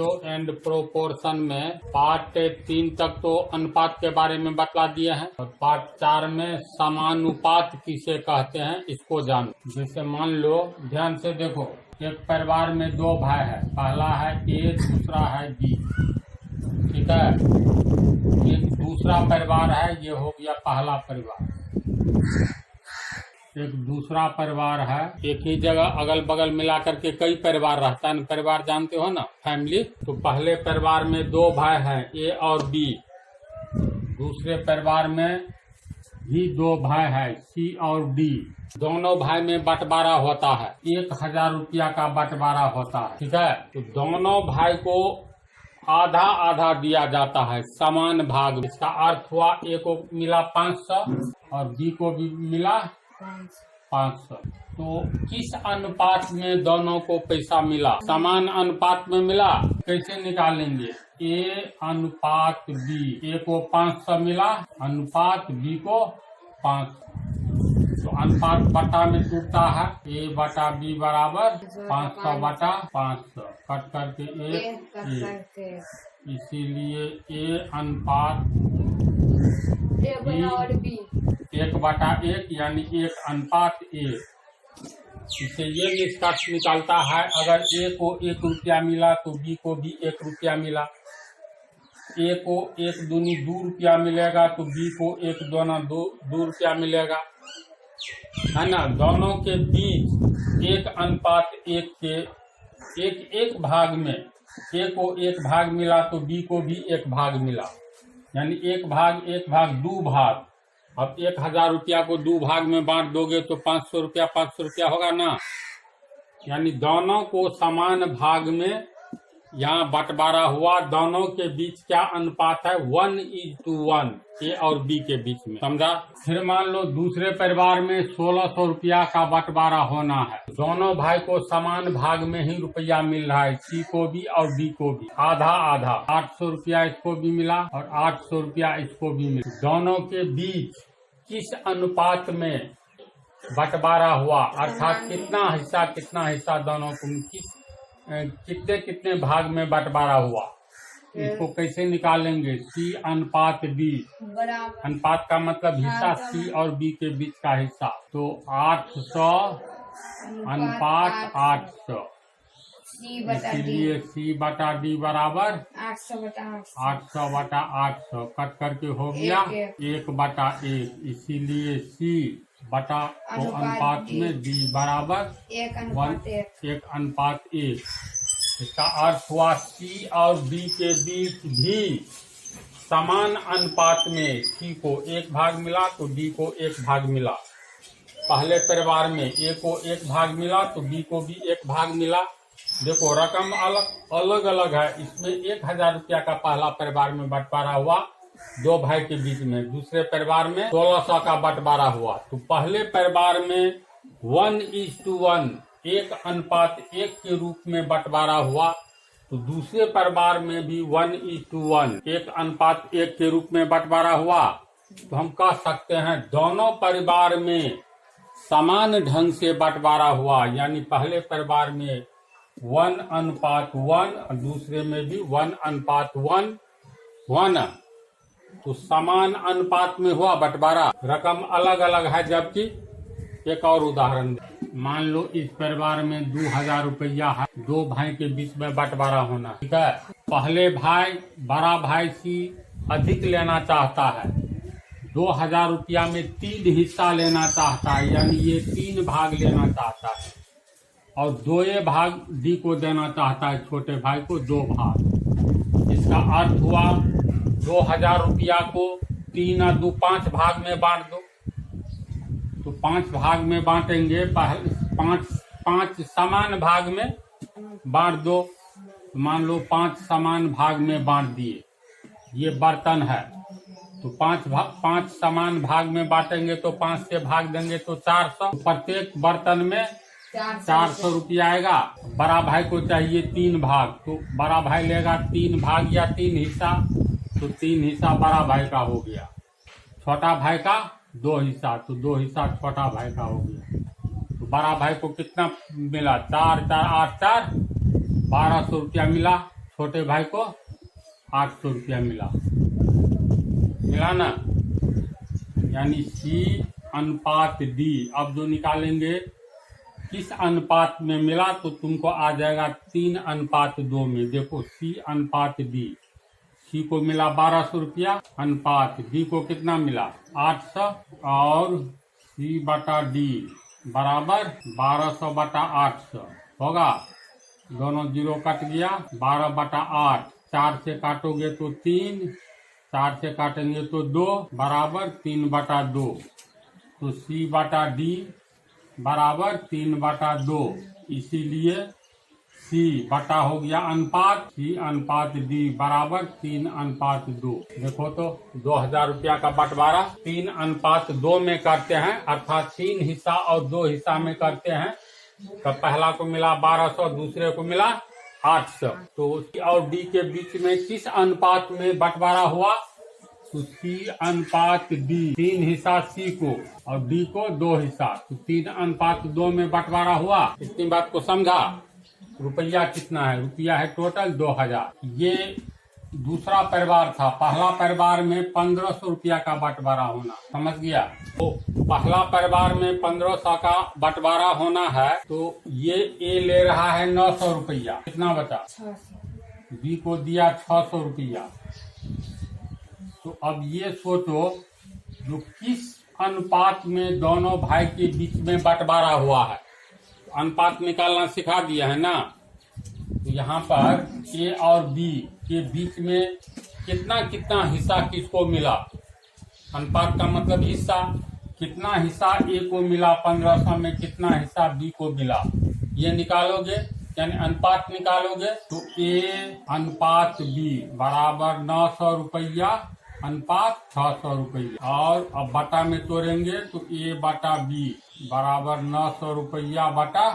Ratio and proportion में part 3 तक तो अनुपात के बारे में बतला दिए हैं और पार्ट 4 में समानुपात किसे कहते हैं इसको जानो। जैसे मान लो, ध्यान से देखो, एक परिवार में दो भाई है, पहला है ए, दूसरा है बी, ठीक है। एक दूसरा परिवार है, ये हो गया पहला परिवार। एक दूसरा परिवार है, एक ही जगह अगल बगल मिला करके कई परिवार रहता है, परिवार जानते हो ना, फैमिली। तो पहले परिवार में दो भाई हैं, ए और बी। दूसरे परिवार में भी दो भाई हैं, सी और डी। दोनों भाई में बंटवारा होता है, 1000 रुपया का बंटवारा होता है, ठीक है। तो दोनों भाई को आधा आधा दिया जाता है, समान भाग। इसका अर्थ हुआ ए को मिला 500 और बी को भी मिला 500। तो किस अनुपात में दोनों को पैसा मिला? समान अनुपात में मिला। कैसे निकालेंगे? ए अनुपात बी। ए को 500 मिला, अनुपात बी को 500। तो अनुपात बटा में टूटता है, ए बटा बी बराबर 500 बटा 500, कट करके ए। इसीलिए ए अनुपात बी 1/1 यानी 1 अनुपात 1। इससे ये निष्कर्ष निकलता है, अगर ए को 1 रुपया मिला तो बी को भी 1 रुपया मिला। ए को 1 दूनी 2 रुपया मिलेगा तो बी को 1 दूना 2 रुपया मिलेगा, है ना। दोनों के बीच 1 अनुपात 1 के एक भाग में ए को 1 भाग मिला तो बी को भी 1 भाग मिला, यानी 1 भाग 2 भाग। अब 1000 रुपया को 2 भाग में बांट दोगे तो 500 रुपया होगा ना। यानी दोनों को समान भाग में यहाँ बंटवारा हुआ। दोनों के बीच क्या अनुपात है? 1:1, ए और बी के बीच में, समझा। फिर मान लो दूसरे परिवार में 1600 रुपया का बंटवारा होना है। दोनों भाई को समान भाग में ही रुपया मिल रहा है, सी को भी और डी को भी, आधा आधा। 800 रुपया इसको भी मिला और 800 रुपया इसको भी मिला। दोनों के बीच किस अनुपात में बंटवारा हुआ, अर्थात कितना हिस्सा दोनों को कितने भाग में बंटवारा हुआ, इसको कैसे निकालेंगे? सी अनुपात बी। अनुपात का मतलब हिस्सा, सी और बी के बीच का हिस्सा। तो 800 अनुपात 800, इसलिए सी बटा डी बराबर 800 बटा 800, कट करके हो गया 1/1। इसीलिए सी बटा तो अनुपात में डी बराबर 1 अनुपात 1। इसका अर्थ हुआ सी और बी के बीच भी समान अनुपात में सी को 1 भाग मिला तो डी को 1 भाग मिला। पहले परिवार में ए को 1 भाग मिला तो बी को भी 1 भाग मिला। देखो रकम अलग अलग है। इसमें 1000 रुपया का पहला परिवार में बंटवारा हुआ, 2 भाई के बीच में। दूसरे परिवार में 1600 का बंटवारा हुआ। तो पहले परिवार में 1:1, 1 अनुपात 1 के रूप में बंटवारा हुआ। तो दूसरे परिवार में भी 1:1, 1 अनुपात 1 के रूप में बंटवारा हुआ। तो हम कह सकते हैं दोनों परिवार में समान ढंग से बंटवारा हुआ, यानी पहले परिवार में 1:1 और दूसरे में भी 1:1। तो समान अनुपात में हुआ बंटवारा, रकम अलग अलग है। जबकि एक और उदाहरण, मान लो इस परिवार में 2000 रुपया है, 2 भाई के बीच में बंटवारा होना, ठीक है। पहले भाई, बड़ा भाई सी अधिक लेना चाहता है, 2000 रुपया में 3 हिस्सा लेना चाहता है, यानी ये 3 भाग लेना चाहता है। और 2 भाग डी को देना चाहता है, छोटे भाई को 2 भाग। इसका अर्थ हुआ 2000 रुपया को 3 और 2 5 भाग में बांट दो। तो 5 भाग में बांटेंगे, पहले 5 समान भाग में बांट दो। तो मान लो 5 समान भाग में बांट दिए। ये बर्तन है, तो 5 समान भाग में बांटेंगे तो 5 से भाग देंगे तो 400। प्रत्येक बर्तन में 400 रुपया आएगा। बड़ा भाई को चाहिए 3 भाग, तो बड़ा भाई लेगा 3 भाग या 3 हिस्सा, तो 3 हिस्सा बड़ा भाई का हो गया। छोटा भाई का 2 हिस्सा, तो 2 हिस्सा छोटा भाई का हो गया। तो बड़ा भाई को कितना मिला? 4 4 8 4 1200 रुपया मिला। छोटे भाई को 800 रुपया मिला ना। यानी C अनुपात D। अब जो निकालेंगे किस अनुपात में मिला, तो तुमको आ जाएगा 3:2 में। देखो C अनुपात D, C को मिला 1200 रुपया, अनुपात D को कितना मिला 800, और C बटा D बराबर 1200/800 होगा। दोनों जीरो कट गया, 12/8, 4 से काटोगे तो 3, 4 से काटेंगे तो 2 बराबर 3/2। तो C बटा D बराबर 3/2। इसीलिए C बटा हो गया अनुपात, C अनुपात D बराबर 3:2। देखो तो 2000 रुपया का बंटवारा 3:2 में करते हैं, अर्थात 3 हिस्सा और 2 हिस्सा में करते हैं। तो पहला को मिला 1200, दूसरे को मिला 800। तो C और D के बीच में किस अनुपात में बंटवारा हुआ, तो C अनुपात D, 3 हिस्सा C को और D को 2 हिस्सा, तो 3:2 में बंटवारा हुआ। इतनी बात को समझा। रुपया कितना है, रुपया है टोटल 2000। ये दूसरा परिवार था। पहला परिवार में 1500 रुपया का बंटवारा होना, समझ गया। तो पहला परिवार में 1500 का बंटवारा होना है, तो ये A ले रहा है 900 रुपया, कितना बचा 600। B को दिया 600 रुपया। तो अब ये सोचो जो किस अनुपात में दोनों भाई के बीच में बंटवारा हुआ है। अनुपात निकालना सिखा दिया है ना। तो यहाँ पर A और B के बीच में कितना कितना हिस्सा किसको मिला, अनुपात का मतलब हिस्सा। कितना हिस्सा A को मिला 1500 में, कितना हिस्सा B को मिला, ये निकालोगे, यानी अनुपात निकालोगे। तो A अनुपात B बराबर 900 रुपया अनुपात 600 रुपया। और अब बटा में तोड़ेंगे तो A बटा B बराबर 900 रुपया बटा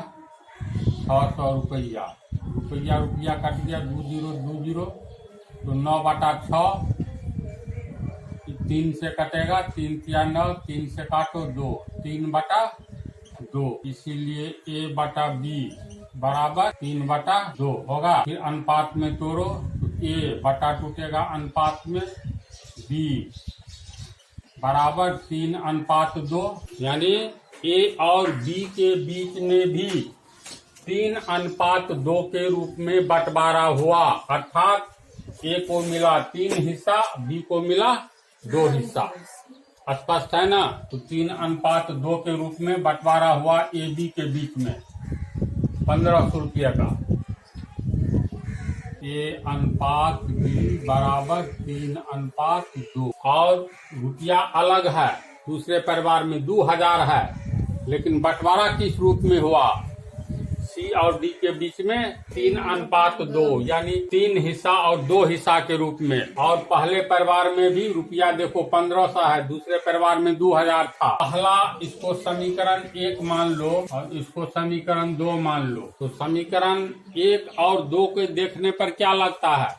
600 रुपया। रुपया रुपया कट गया, 2 जीरो 2 जीरो, तो 9/6, 3 से कटेगा, 3 तिया 9, 3 से काटो 2, 3/2। इसीलिए A बटा B बराबर 3/2 होगा। फिर अनुपात में तोड़ो तो A बटा टूटेगा अनुपात में, B बराबर 3:2। यानी A और B के बीच में भी 3:2 के रूप में बंटवारा हुआ, अर्थात A को मिला 3 हिस्सा, B को मिला 2 हिस्सा। स्पष्ट है ना। तो 3:2 के रूप में बंटवारा हुआ A B के बीच में 1500 रुपया का। A अनुपात B बराबर 3:2। और रुपया अलग है, दूसरे परिवार में 2000 है, लेकिन बंटवारा किस रूप में हुआ, C और D के बीच में 3:2, यानी 3 हिस्सा और 2 हिस्सा के रूप में। और पहले परिवार में भी रुपया देखो 1500 है, दूसरे परिवार में 2000 था। पहला इसको समीकरण 1 मान लो और इसको समीकरण 2 मान लो। तो समीकरण 1 और 2 के देखने पर क्या लगता है,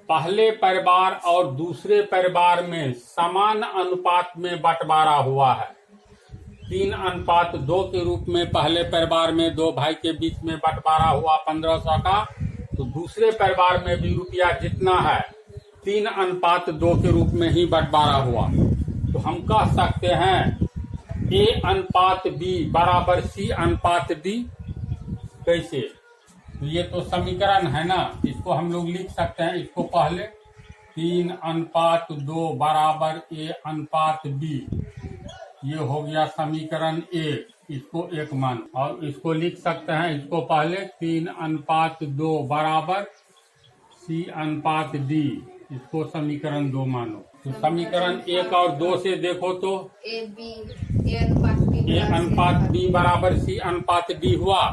पहले परिवार और दूसरे परिवार में समान अनुपात में बंटवारा हुआ है। 3:2 के रूप में पहले परिवार में 2 भाई के बीच में बंटवारा हुआ 1500 का, तो दूसरे परिवार में भी रुपया जितना है 3:2 के रूप में ही बंटवारा हुआ। तो हम कह सकते हैं A अनुपात B बराबर C अनुपात D। कैसे, तो ये तो समीकरण है ना, इसको हम लोग लिख सकते हैं। इसको पहले 3:2 बराबर A अनुपात B, ये हो गया समीकरण 1, इसको 1 मानो। और इसको लिख सकते हैं, इसको पहले 3:2 बराबर C अनुपात D, इसको समीकरण 2 मानो। तो समीकरण 1 और 2 से देखो तो A अनुपात B बराबर C अनुपात D हुआ।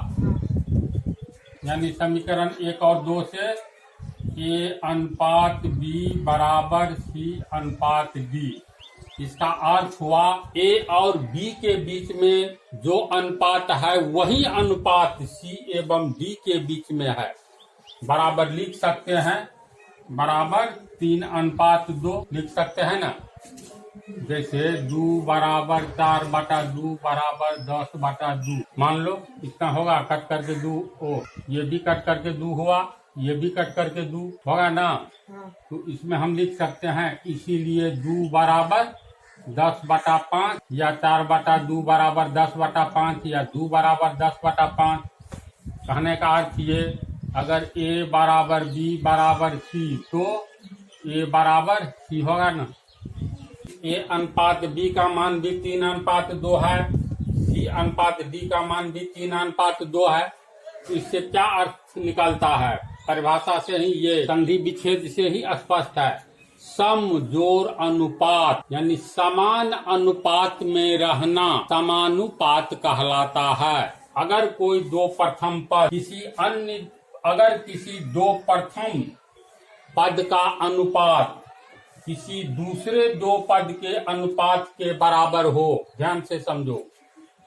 यानी समीकरण 1 और 2 से A अनुपात B बराबर C अनुपात D। इसका अर्थ हुआ A और B के बीच में जो अनुपात है वही अनुपात C एवं D के बीच में है। बराबर लिख सकते हैं, बराबर 3:2 लिख सकते हैं ना। जैसे 2 बराबर 4/2 बराबर 10/2 मान लो, इतना होगा। कट करके 2, ये भी कट करके 2 हुआ, ये भी कट करके 2 होगा ना। तो इसमें हम लिख सकते हैं इसीलिए 2 बराबर 10/5 या 4/2 बराबर 10/5 या 2 बराबर 10/5। कहने का अर्थ ये, अगर A बराबर B बराबर C तो A बराबर C होगा ना। A अनुपात B का मान भी 3:2 है, C अनुपात D का मान भी 3:2 है। तो इससे क्या अर्थ निकलता है? परिभाषा से ही, ये संधि विच्छेद से ही स्पष्ट है। सम जोड़ अनुपात यानी समान अनुपात में रहना समानुपात कहलाता है। अगर कोई दो प्रथम पद किसी दो प्रथम पद का अनुपात किसी दूसरे दो पद के अनुपात के बराबर हो, ध्यान से समझो,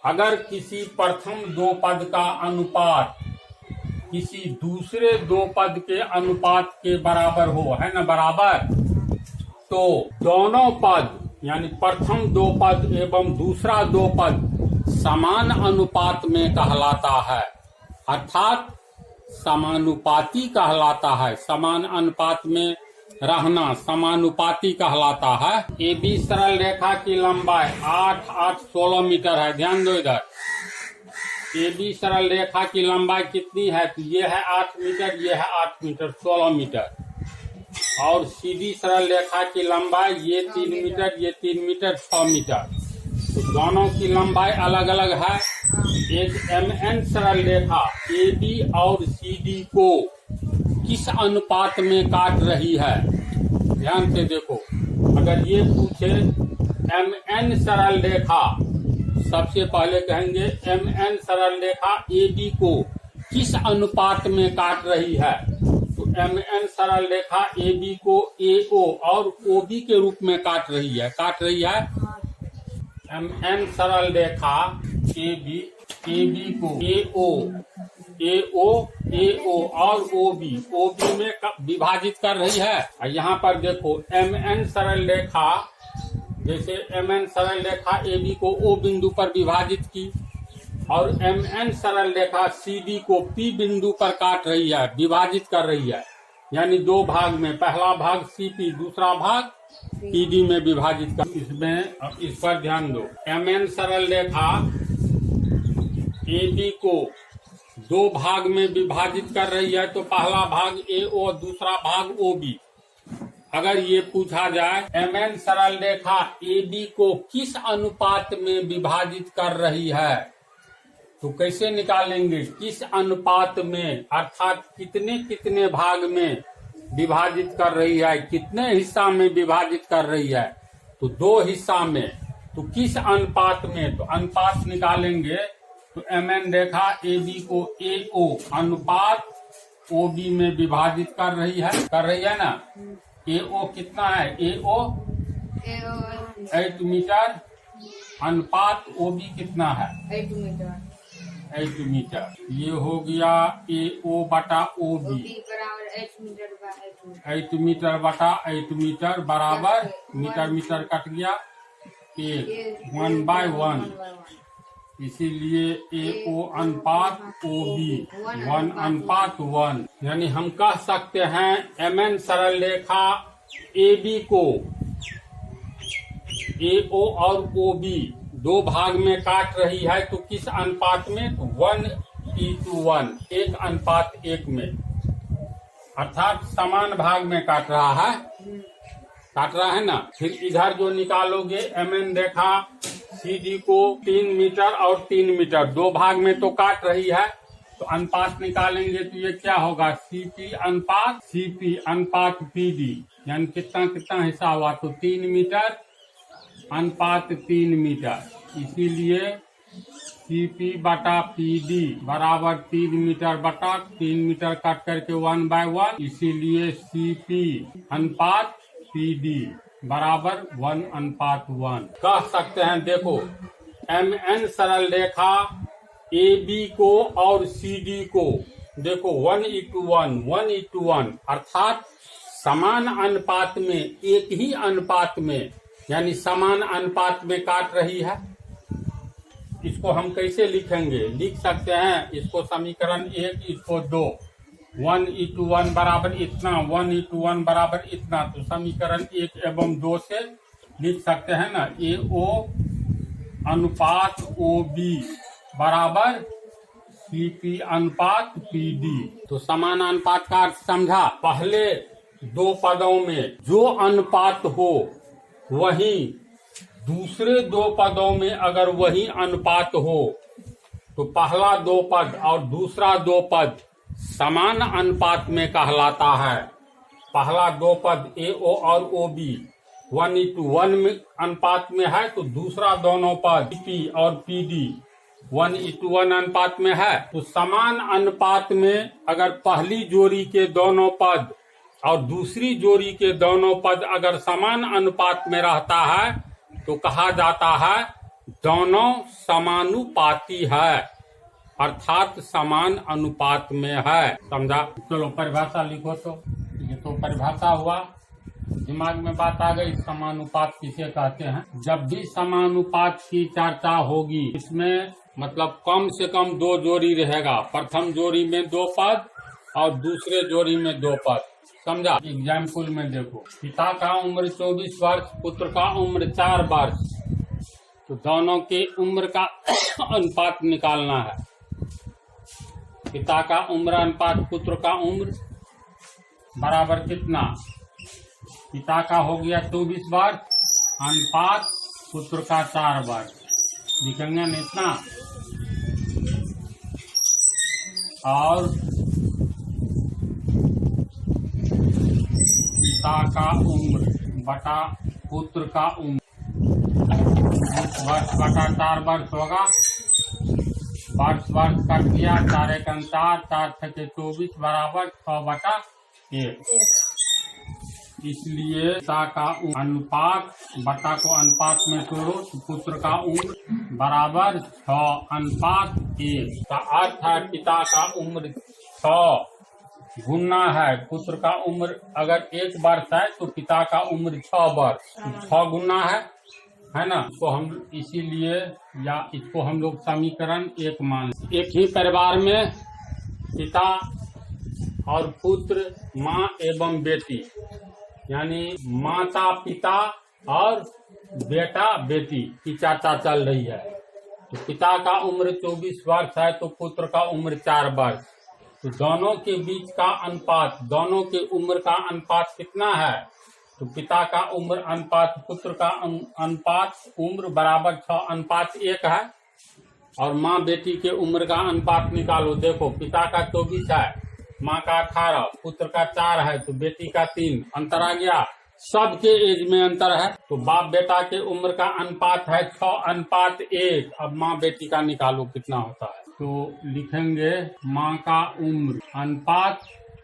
अगर किसी प्रथम दो पद का अनुपात किसी दूसरे दो पद के अनुपात के बराबर हो, है ना बराबर, तो दोनों पद यानी प्रथम दो पद एवं दूसरा दो पद समान अनुपात में कहलाता है, अर्थात समानुपाती कहलाता है। समान अनुपात में रहना समानुपाती कहलाता है। ए बी सरल रेखा की लंबाई 8, 8, 16 मीटर है। ध्यान दो इधर, ए बी सरल रेखा की लंबाई कितनी है? तो ये है 8 मीटर, ये है 8 मीटर, 16 मीटर। और सीधी सरल रेखा की लंबाई ये 3 मीटर, ये 3 मीटर, 6 मीटर। तो दोनों की लंबाई अलग अलग है। एक MN सरल रेखा AB और CD को किस अनुपात में काट रही है? ध्यान से देखो, अगर ये पूछे MN सरल रेखा, सबसे पहले कहेंगे MN सरल रेखा AB को किस अनुपात में काट रही है? तो MN सरल रेखा AB को AO और OB के रूप में काट रही है। MN सरल रेखा AB को AO और OB में विभाजित कर रही है। और यहाँ पर देखो MN सरल रेखा, जैसे MN सरल रेखा AB को O बिंदु पर विभाजित की और MN सरल रेखा CD को P बिंदु पर काट रही है, विभाजित कर रही है, यानी दो भाग में, पहला भाग CP, दूसरा भाग PD में विभाजित कर। इसमें इस पर ध्यान दो, MN सरल रेखा AB को दो भाग में विभाजित कर रही है, तो पहला भाग AO, दूसरा भाग OB। अगर ये पूछा जाए MN सरल रेखा AB को किस अनुपात में विभाजित कर रही है, तो कैसे निकालेंगे? किस अनुपात में, अर्थात कितने कितने भाग में विभाजित कर रही है, कितने हिस्सा में विभाजित कर रही है? तो 2 हिस्सा में। तो किस अनुपात में? तो अनुपात निकालेंगे तो MN रेखा AB को AO अनुपात OB में विभाजित कर रही है ना। AO कितना है? AO 8 मीटर, अनुपात OB कितना है? 8 मीटर। ये हो गया AO बटा OB, 8 मीटर बटा 8 मीटर बराबर, मीटर मीटर कट गया 1/1। इसीलिए AO अनुपात OB 1:1। यानी हम कह सकते हैं MN सरल रेखा AB को AO और OB दो भाग में काट रही है, तो किस अनुपात में? तो 1:1, 1:1 में, अर्थात समान भाग में काट रहा है ना। फिर इधर जो निकालोगे MN रेखा CD को 3 मीटर और 3 मीटर दो भाग में तो काट रही है, तो अनुपात निकालेंगे तो ये क्या होगा? CP अनुपात PD, यानी कितना हिस्सा हुआ? तो 3 मीटर अनुपात 3 मीटर। इसीलिए CP बटा PD बराबर 3 मीटर बटा 3 मीटर काट करके 1/1। इसीलिए CP अनुपात PD बराबर 1:1 कह सकते हैं। देखो MN सरल रेखा AB को और CD को देखो 1:1, अर्थात समान अनुपात में, एक ही अनुपात में, यानी समान अनुपात में काट रही है। इसको हम कैसे लिखेंगे? लिख सकते हैं इसको समीकरण 1, इसको 2। 1:1 बराबर इतना, 1:1 बराबर इतना। तो समीकरण 1 एवं 2 से लिख सकते हैं ना, AO अनुपात OB बराबर CP अनुपात PD। तो समान अनुपात का अर्थ समझा। पहले दो पदों में जो अनुपात हो वही दूसरे दो पदों में अगर वही अनुपात हो तो पहला दो पद और दूसरा दो पद समान अनुपात में कहलाता है। पहला दो पद AO और OB 1:1 में अनुपात में है तो दूसरा दोनों पद CP और PD 1:1 अनुपात में है। तो समान अनुपात में अगर पहली जोड़ी के दोनों पद और दूसरी जोड़ी के दोनों पद अगर समान अनुपात में रहता है तो कहा जाता है दोनों समानुपाती है, अर्थात समान अनुपात में है। समझा? चलो परिभाषा लिखो। तो ये तो परिभाषा हुआ, दिमाग में बात आ गई। समानुपात किसे कहते हैं? जब भी समानुपात की चर्चा होगी इसमें मतलब कम से कम दो जोड़ी रहेगा। प्रथम जोड़ी में दो पद और दूसरे जोड़ी में दो पद। समझा? एग्जाम्पल में देखो, पिता का उम्र 24 वर्ष, पुत्र का उम्र 4 वर्ष। तो दोनों के उम्र का अनुपात निकालना है। पिता का उम्र अनुपात पुत्र का उम्र बराबर कितना? पिता का हो गया 24 वर्ष अनुपात पुत्र का 4 वर्ष। लिखेंगे न इतना। और पिता का उम्र बटा पुत्र का उम्र 20 वर्ष बटा 4 वर्ष होगा। वर्ष कट गया, 4 एक 4, 4 छके 24 बराबर 6/1। इसलिए पिता का अनुपात बटा को अनुपात में तोड़ो तो पुत्र का उम्र बराबर 6:1 का अर्थ है पिता का उम्र 6 गुना है पुत्र का उम्र। अगर 1 वर्ष है तो पिता का उम्र 6 वर्ष, 6 गुना है ना। तो हम इसीलिए या इसको हम लोग समीकरण 1 मान। एक ही परिवार में पिता और पुत्र, माँ एवं बेटी, यानी माता पिता और बेटा बेटी की चर्चा चल रही है। तो पिता का उम्र 24 वर्ष है तो पुत्र का उम्र 4 वर्ष। तो दोनों के बीच का अनुपात, दोनों के उम्र का अनुपात कितना है? तो पिता का उम्र अनुपात पुत्र का अनुपात उम्र बराबर 6:1 है। और माँ बेटी के उम्र का अनुपात निकालो। देखो, पिता का 24 है, माँ का 18, पुत्र का 4 है तो बेटी का 3। अंतर आ गया, सबके एज में अंतर है। तो बाप बेटा के उम्र का अनुपात है 6:1। अब माँ बेटी का निकालो कितना होता है। तो लिखेंगे माँ का उम्र अनुपात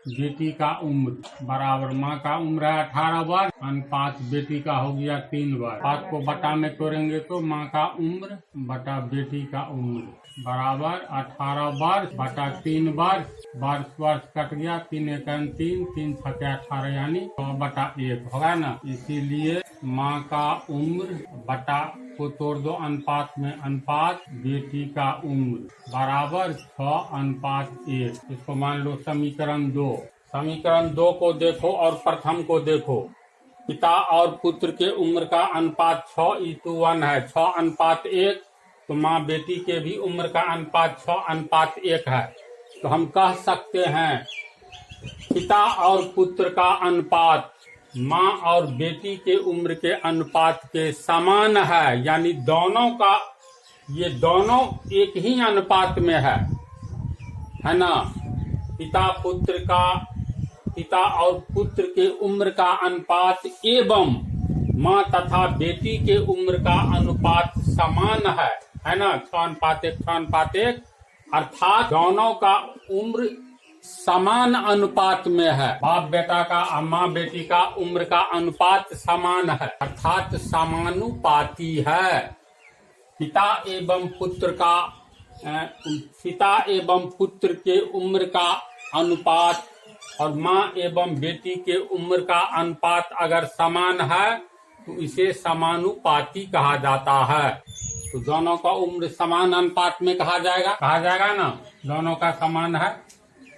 बेटी का उम्र बराबर, माँ का उम्र है 18 वर्ष अनुपात बेटी का हो गया 3 वर्ष। 5 को बटा में तोड़ेंगे तो माँ का उम्र बटा बेटी का उम्र बराबर 18 वर्ष बटा 3 वर्ष। वर्ष कट गया, 3 एक 3, 3 छके 18 यानी 6/1 होगा ना। इसीलिए माँ का उम्र बटा को तोड़ दो अनुपात में, अनुपात बेटी का उम्र बराबर 6:1। इसको मान लो समीकरण 2। समीकरण 2 को देखो और प्रथम को देखो। पिता और पुत्र के उम्र का अनुपात 6:1 है, 6:1। तो माँ बेटी के भी उम्र का अनुपात 6:1 है। तो हम कह सकते हैं पिता और पुत्र का अनुपात माँ और बेटी के उम्र के अनुपात के समान है, यानी दोनों का, ये दोनों एक ही अनुपात में है ना। पिता और पुत्र के उम्र का अनुपात एवं माँ तथा बेटी के उम्र का अनुपात समान है ना। 6:1 अर्थात दोनों का उम्र समान अनुपात में है। बाप बेटा का और माँ बेटी का उम्र का अनुपात समान है, अर्थात समानुपाती है। पिता एवं पुत्र के उम्र का अनुपात और माँ एवं बेटी के उम्र का अनुपात अगर समान है तो इसे समानुपाती कहा जाता है। तो दोनों का उम्र समान अनुपात में कहा जाएगा ना, दोनों का समान है।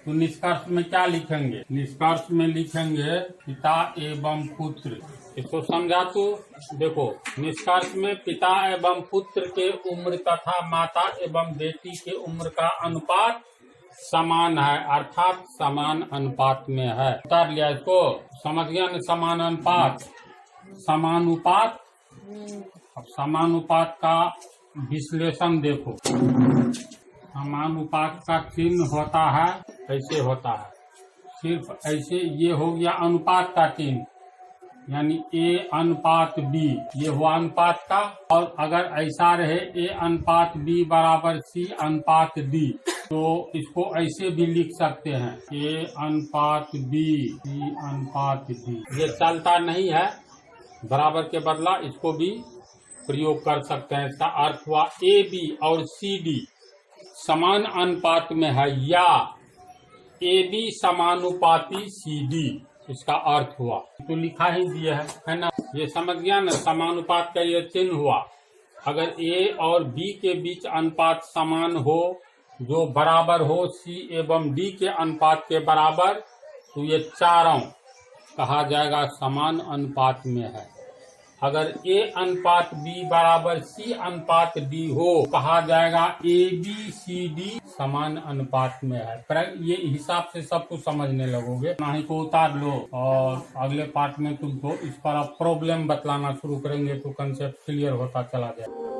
तो निष्कर्ष में क्या लिखेंगे? निष्कर्ष में लिखेंगे पिता एवं पुत्र। इसको समझा तो देखो, निष्कर्ष में पिता एवं पुत्र के उम्र तथा माता एवं बेटी के उम्र का अनुपात समान है, अर्थात समान अनुपात में है। उतार लिया इसको, समझ गया न? समान अनुपात, समानुपात। अब समानुपात का विश्लेषण देखो। समानुपात का चिन्ह होता है, ऐसे होता है, सिर्फ ऐसे। ये हो गया अनुपात का चिन्ह, यानी A अनुपात B, ये हुआ अनुपात का। और अगर ऐसा रहे A अनुपात B बराबर C अनुपात D, तो इसको ऐसे भी लिख सकते हैं, A अनुपात B C अनुपात D। ये चलता नहीं है, बराबर के बदला इसको भी प्रयोग कर सकते हैं। इसका अर्थ हुआ AB और CD समान अनुपात में है, या AB समानुपाती CD, इसका अर्थ हुआ। तो लिखा ही दिया है ना? ये समझ गया ना? समानुपात का ये चिन्ह हुआ। अगर A और B के बीच अनुपात समान हो, जो बराबर हो C एवं D के अनुपात के बराबर, तो ये चारों कहा जाएगा समान अनुपात में है। अगर A अनुपात B बराबर C अनुपात D हो, कहा जाएगा ABCD समान अनुपात में है। पर ये हिसाब से सब कुछ समझने लगोगे। नहीं को उतार लो, और अगले पार्ट में तुमको इस पर अब प्रॉब्लम बतलाना शुरू करेंगे, तो कंसेप्ट क्लियर होता चला जाएगा।